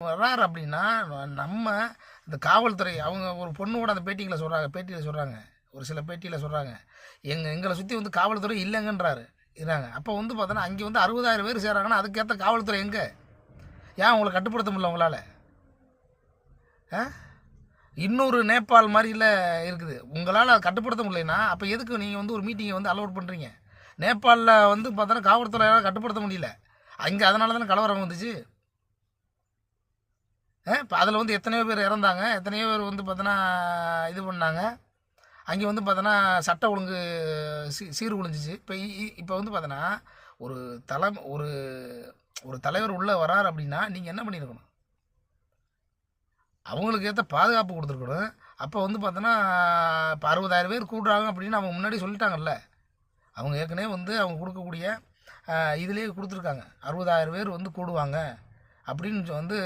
வர்றாரு அப்படின்னா நம்ம இந்த காவல்துறை அவங்க ஒரு பொண்ணு கூட அந்த பேட்டியில் சொல்கிறாங்க ஒரு சில பேட்டியில் சொல்கிறாங்க எங்களை சுற்றி வந்து காவல்துறை இல்லைங்கன்றாரு இருக்காங்க. அப்போ வந்து பார்த்தோன்னா அங்கே வந்து 60,000 பேர் சேராங்கன்னா அதுக்கேற்ற காவல்துறை எங்கே? ஏன் உங்களை கட்டுப்படுத்த முடியல உங்களால்? இன்னொரு நேபாள் மாதிரில இருக்குது. உங்களால் அதை கட்டுப்படுத்த முடியலன்னா அப்போ எதுக்கு நீங்கள் வந்து ஒரு மீட்டிங்கை வந்து அலோட் பண்ணுறீங்க? நேபாளில் வந்து பார்த்தோன்னா காவல்துறையால் கட்டுப்படுத்த முடியல. அங்கே அதனால தானே கலவரம் வந்துச்சு. இப்போ அதில் வந்து எத்தனையோ பேர் இறந்தாங்க, எத்தனையோ பேர் வந்து பார்த்தோன்னா இது பண்ணாங்க. அங்கே வந்து பார்த்தோன்னா சட்ட ஒழுங்கு சீர்குலைஞ்சிச்சு. இப்போ வந்து பார்த்தோன்னா ஒரு ஒரு தலைவர் உள்ளே வரார் அப்படின்னா நீங்கள் என்ன பண்ணியிருக்கணும்? அவங்களுக்கு ஏற்ற பாதுகாப்பு கொடுத்துருக்கணும். அப்போ வந்து பார்த்தோன்னா இப்போ 60,000 பேர் கூடுறாங்க அப்படின்னு அவங்க முன்னாடி சொல்லிட்டாங்கல்ல. அவங்க ஏற்கனவே வந்து அவங்க கொடுக்கக்கூடிய இதுலேயே கொடுத்துருக்காங்க. 60,000 பேர் வந்து கூடுவாங்க அப்படின்னு வந்து